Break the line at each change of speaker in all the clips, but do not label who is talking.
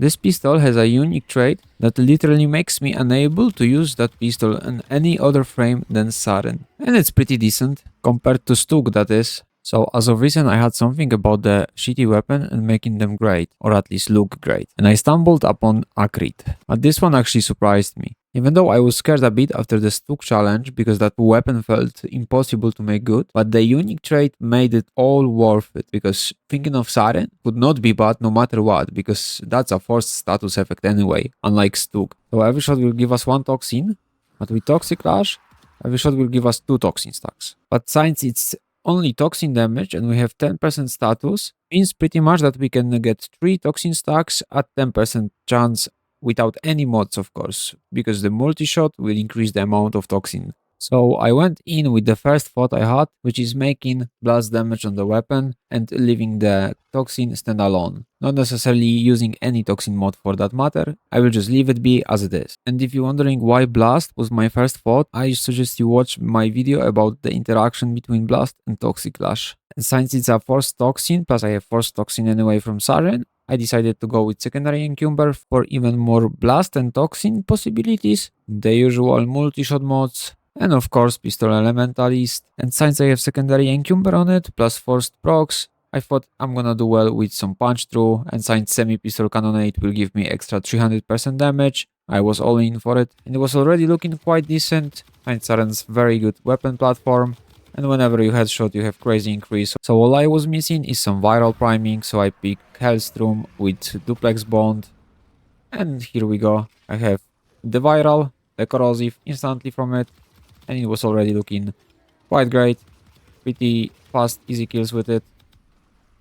This pistol has a unique trait that literally makes me unable to use that pistol on any other frame than Saren. And it's pretty decent, compared to Stug that is. So as of recent I had something about the shitty weapon and making them great, or at least look great. And I stumbled upon Acrid, but this one actually surprised me. Even though I was scared a bit after the Stug challenge because that weapon felt impossible to make good, but the unique trait made it all worth it, because thinking of Saren would not be bad no matter what, because that's a forced status effect anyway, unlike Stug. So every shot will give us 1 toxin, but with Toxic Clash, every shot will give us 2 toxin stacks. But since it's only toxin damage and we have 10% status, means pretty much that we can get 3 toxin stacks at 10% chance without any mods, of course, because the multi-shot will increase the amount of toxin. So I went in with the first thought I had, which is making blast damage on the weapon and leaving the toxin stand alone. Not necessarily using any toxin mod for that matter, I will just leave it be as it is. And if you're wondering why blast was my first thought, I suggest you watch my video about the interaction between blast and toxic clash. And since it's a forced toxin, plus I have forced toxin anyway from Saren, I decided to go with secondary encumber for even more blast and toxin possibilities, the usual multi-shot mods, and of course pistol elementalist. And since I have secondary encumber on it, plus forced procs, I thought I'm gonna do well with some punch through, and since semi-pistol cannonade will give me extra 300% damage, I was all in for it, and it was already looking quite decent, and Saren's very good weapon platform, and whenever you headshot you have crazy increase. So all I was missing is some viral priming, so I picked Hellstrom with duplex bond, and here we go. I have the viral, the corrosive instantly from it, and it was already looking quite great. Pretty fast, easy kills with it.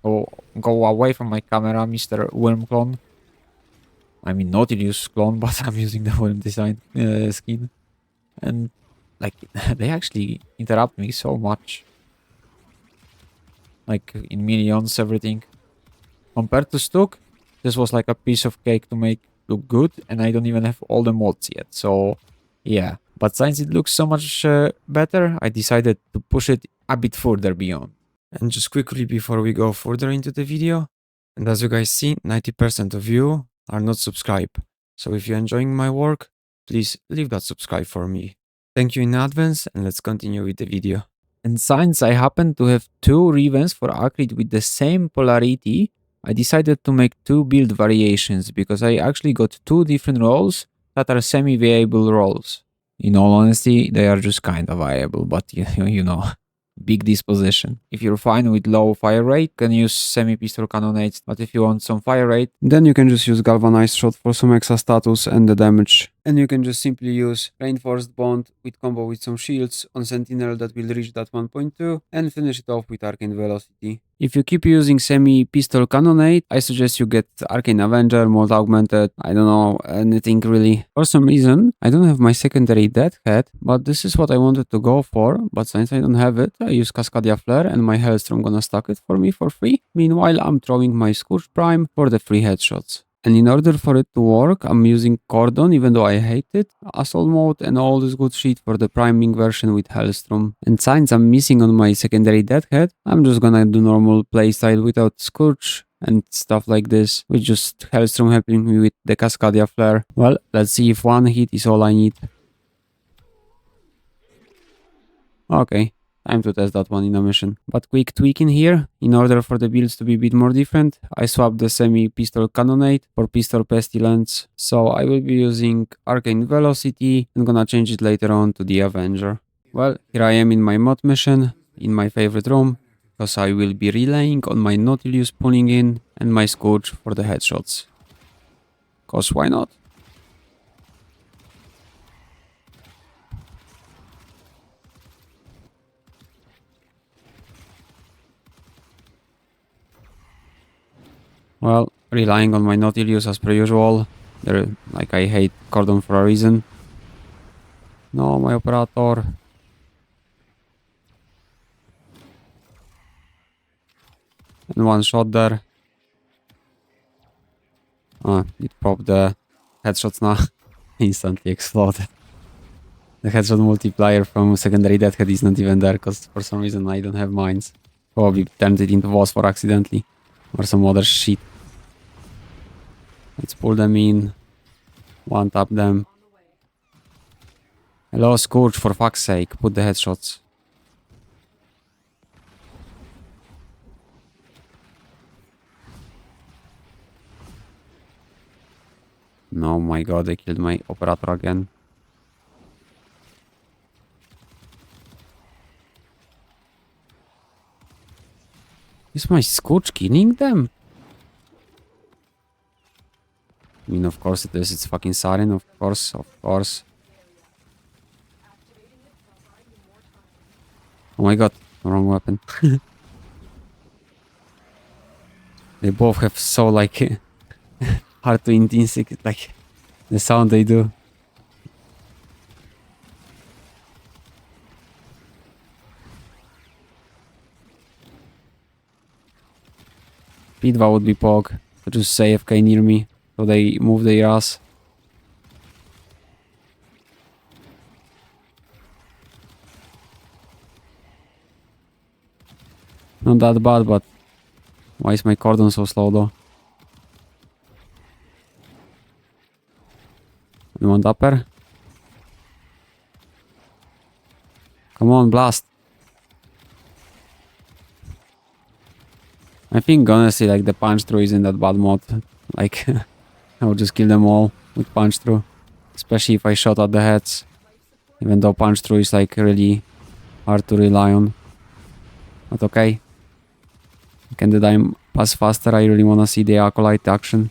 Oh, go away from my camera, Mr. Worm clone. I mean Nautilus clone, but I'm using the Worm design skin. And like, they actually interrupt me so much. Like, in millions, everything. Compared to Stug, this was like a piece of cake to make look good, and I don't even have all the mods yet, so yeah. But since it looks so much better, I decided to push it a bit further beyond. And just quickly before we go further into the video, and as you guys see, 90% of you are not subscribed. So if you're enjoying my work, please leave that subscribe for me. Thank you in advance, and let's continue with the video. And since I happen to have 2 revens for Acrid with the same polarity, I decided to make 2 build variations, because I actually got 2 different roles that are semi-viable roles. In all honesty, they are just kind of viable, but you know, big disposition. If you're fine with low fire rate, you can use semi-pistol cannonades, but if you want some fire rate, then you can just use galvanized shot for some extra status and the damage. And you can just simply use reinforced bond with combo with some shields on sentinel that will reach that 1.2 and finish it off with arcane velocity. If you keep using semi-pistol cannonade, I suggest you get Arcane Avenger, Mold Augmented, I don't know, anything really. For some reason, I don't have my secondary death head, but this is what I wanted to go for, but since I don't have it, I use Cascadia Flare and my Hellstrom gonna stack it for me for free. Meanwhile, I'm throwing my Scourge Prime for the free headshots. And in order for it to work, I'm using Cordon, even though I hate it, Assault Mode and all this good shit for the priming version with Hellstrom. And since I'm missing on my secondary deathhead, I'm just gonna do normal playstyle without Scourge and stuff like this, with just Hellstrom helping me with the Cascadia Flare. Well, let's see if 1 hit is all I need. Okay. Time to test that one in a mission. But quick tweak in here, in order for the builds to be a bit more different, I swapped the semi-pistol cannonade for pistol pestilence. So I will be using arcane velocity and gonna change it later on to the Avenger. Well, here I am in my mod mission, in my favorite room, because I will be relying on my Nautilus pulling in and my Scourge for the headshots. Cause why not? Well, relying on my Nautilus as per usual. Like, I hate Cordon for a reason. No, my operator. And 1 shot there. It popped the headshots now. Instantly exploded. The headshot multiplier from secondary deathhead is not even there, because for some reason I don't have mines. Probably turned it into phosphor accidentally. Or some other shit. Let's pull them in. One tap them. Hello, Scourge, for fuck's sake. Put the headshots. No, my god, they killed my operator again. Is my Scourge killing them? I mean, of course it is. It's fucking Siren, of course, of course. Oh my god, wrong weapon. They both have so, like, hard to intrinsic, like, the sound they do. Pidva would be Pog. So just say AFK near me. So they move their ass. Not that bad, but why is my cordon so slow though? You want upper? Come on, blast. I think honestly, like, the punch through isn't that bad mod. Like, I would just kill them all with punch through. Especially if I shot at the heads. Even though punch through is, like, really hard to rely on. But okay. Can the time pass faster? I really wanna see the Acolyte action.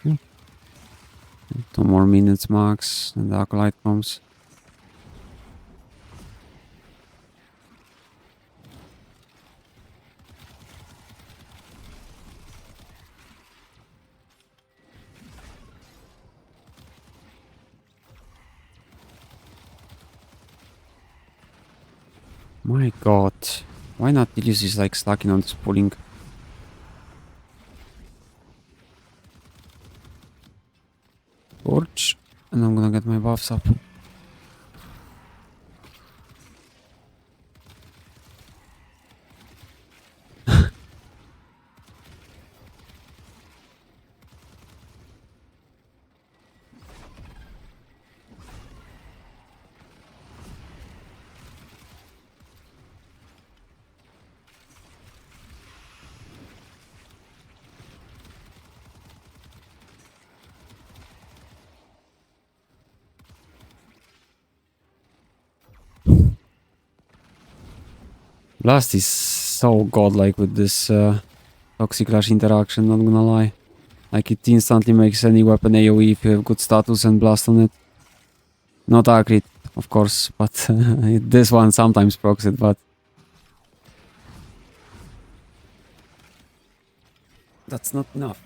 Hmm. 2 more minutes max, and the Acolyte comes. My god. Why not Dilius is, like, slacking on this pulling? Torch. And I'm gonna get my buffs up. Blast is so godlike with this Toxic Clash interaction, not gonna lie. Like, it instantly makes any weapon AoE if you have good status and blast on it. Not Acrid, of course, but this one sometimes procs it, but... that's not enough.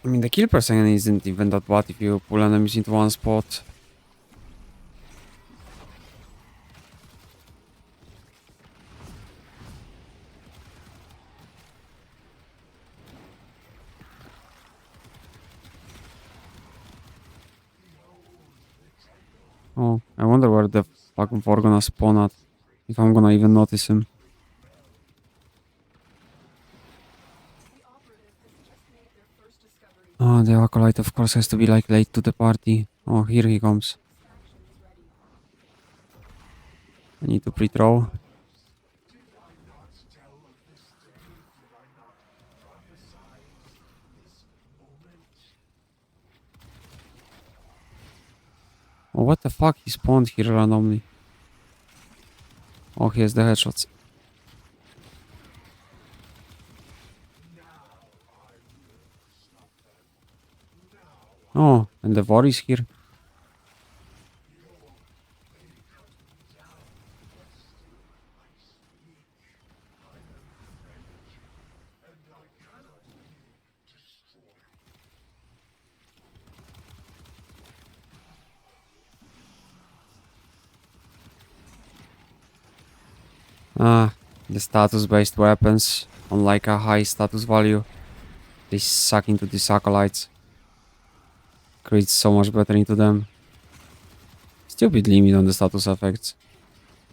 I mean, the kill percent isn't even that bad if you pull enemies into one spot. Oh, I wonder where the fucking four gonna spawn at. If I'm gonna even notice him. Oh, the Acolyte of course has to be, like, late to the party. Oh, here he comes. I need to pre-throw. Oh, what the fuck? He spawned here randomly. Oh, he has the headshots. Oh, and the war is here. Ah, the status-based weapons on like a high status value. They suck into these acolytes. Creates so much better into them. Stupid limit on the status effects.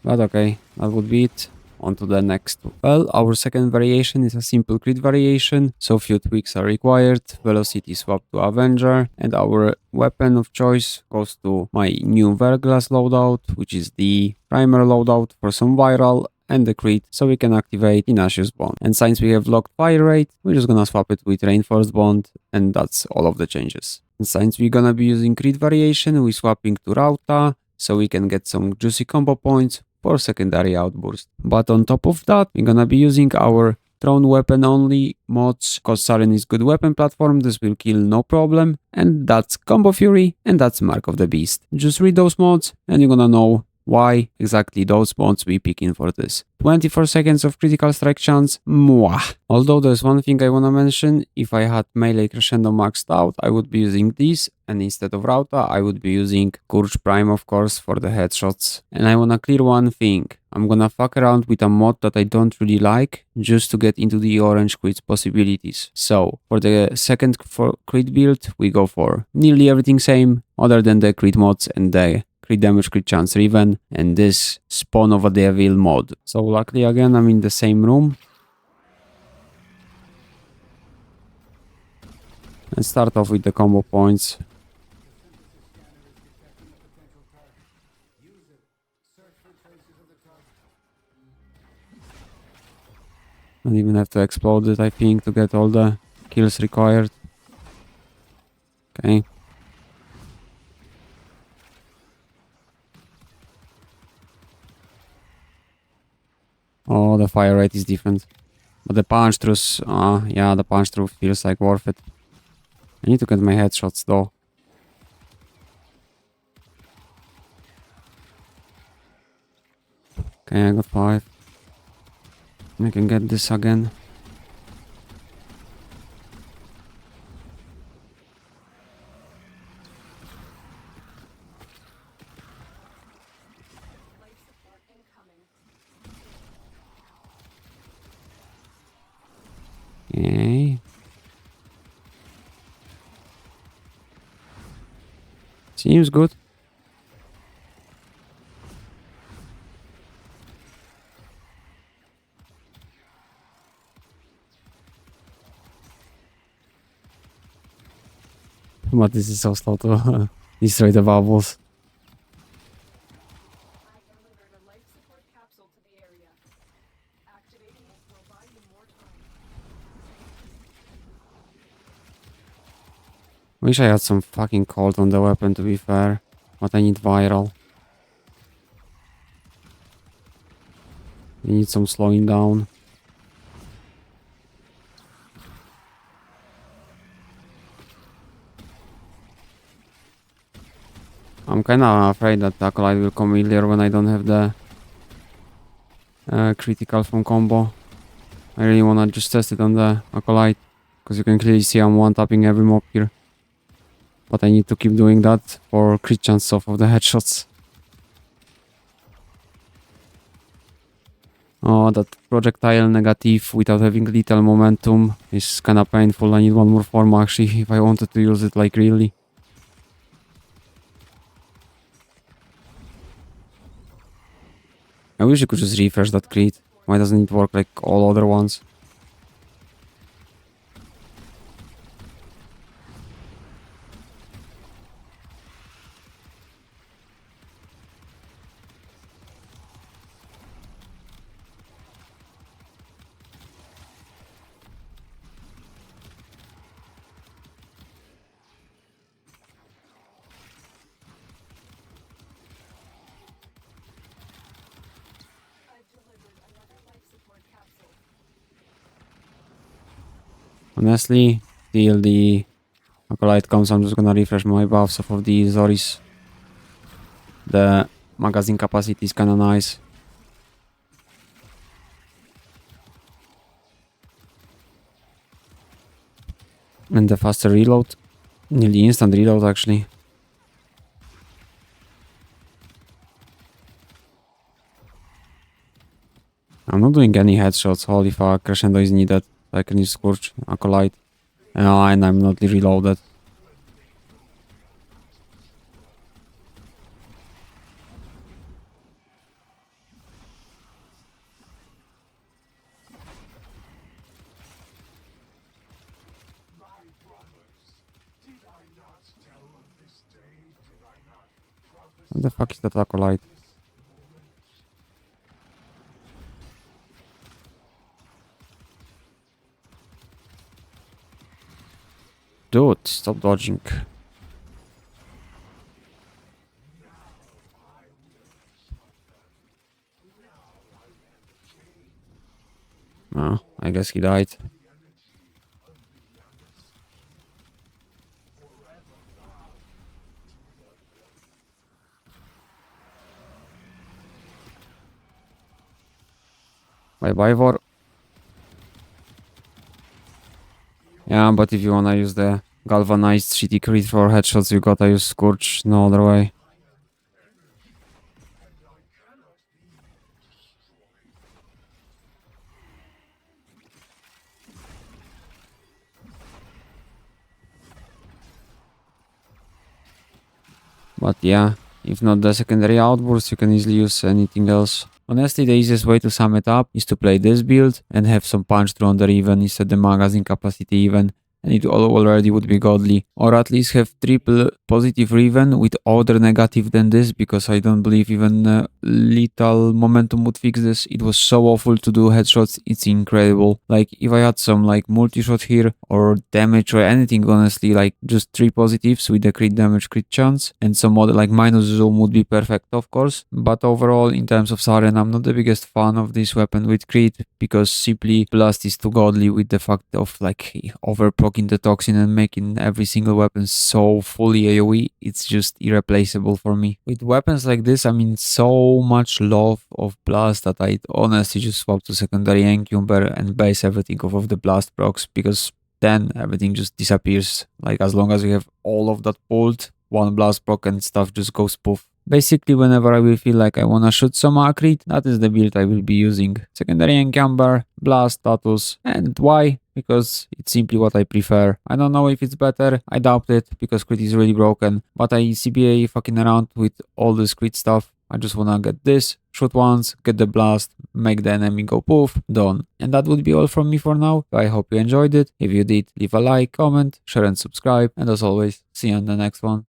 But okay, that would be it. On to the next. Well, our second variation is a simple crit variation, so few tweaks are required. Velocity swap to Avenger, and our weapon of choice goes to my new Verglass loadout, which is the primer loadout for some viral and the crit, so we can activate Inacious Bond. And since we have locked fire rate, we're just gonna swap it with Reinforced Bond, and that's all of the changes. And since we're gonna be using crit variation, we're swapping to Rauta, so we can get some juicy combo points for secondary outburst. But on top of that, we're gonna be using our thrown weapon only mods, cause Saren is good weapon platform, this will kill no problem, and that's Combo Fury, and that's Mark of the Beast. Just read those mods, and you're gonna know why exactly those mods we picking for this. 24 seconds of critical strike chance, mwah. Although there's one thing I wanna mention, if I had melee crescendo maxed out, I would be using this, and instead of Rauta, I would be using Courage Prime of course for the headshots. And I wanna clear one thing, I'm gonna fuck around with a mod that I don't really like, just to get into the orange crits possibilities. So, for the second crit build, we go for nearly everything same, other than the crit mods and the crit damage, crit chance Riven, and this Spawn of a Devil mod. So luckily again I'm in the same room. And start off with the combo points. Don't even have to explode it, I think, to get all the kills required. Okay. Oh, the fire rate is different. But the punch throughs, yeah, the punch through feels like worth it. I need to get my headshots though. Okay, I got 5. I can get this again. Okay. Seems good. But this is so slow to destroy the bubbles. Wish I had some fucking cold on the weapon to be fair, but I need viral. I need some slowing down. I'm kinda afraid that Acolyte will come earlier when I don't have the critical from combo. I really wanna just test it on the Acolyte, because you can clearly see I'm one-tapping every mob here. But I need to keep doing that for crit chance off of the headshots. Oh, that projectile negative without having lethal momentum is kinda painful. I need one more form actually if I wanted to use it like really. I wish you could just refresh that crit. Why doesn't it work like all other ones? Honestly, till the Acolyte comes, I'm just gonna refresh my buffs off of the Zoris. The magazine capacity is kinda nice. And the faster reload. Nearly instant reload actually. I'm not doing any headshots. Holy fuck, crescendo is needed. I can use Scorch, Acolyte. And I'm not reloaded. What the fuck is that Acolyte? Dude, stop dodging. Oh, I guess he died. Bye bye, Vor. Yeah, but if you wanna use the galvanized shitty crit for headshots, you gotta use Scorch, no other way. But yeah, if not the secondary outburst, you can easily use anything else. Honestly, the easiest way to sum it up is to play this build and have some punch through on the even instead the magazine capacity even, and it already would be godly. Or at least have triple positive even with other negative than this, because I don't believe even lethal momentum would fix this. It was so awful to do headshots, it's incredible. Like if I had some like multi-shot here or damage or anything, honestly, like just 3 positives with the crit damage, crit chance, and some other like minus zoom would be perfect, of course. But overall, in terms of Siren, I'm not the biggest fan of this weapon with crit, because simply Blast is too godly with the fact of like overproccing the toxin and making every single weapon so fully AoE. It's just irreplaceable for me. With weapons like this, I mean so much love of Blast that I'd honestly just swap to secondary Encumber and base everything off of the Blast procs, because then everything just disappears. Like as long as we have all of that pulled, one Blast proc and stuff just goes poof. Basically, whenever I will feel like I wanna shoot some Acrid, that is the build I will be using. Secondary Encumber, Blast, Status, and why? Because it's simply what I prefer. I don't know if it's better, I doubt it, because crit is really broken, but I CBA fucking around with all this crit stuff. I just wanna get this, shoot once, get the blast, make the enemy go poof, done. And that would be all from me for now. I hope you enjoyed it. If you did, leave a like, comment, share and subscribe. And as always, see you on the next one.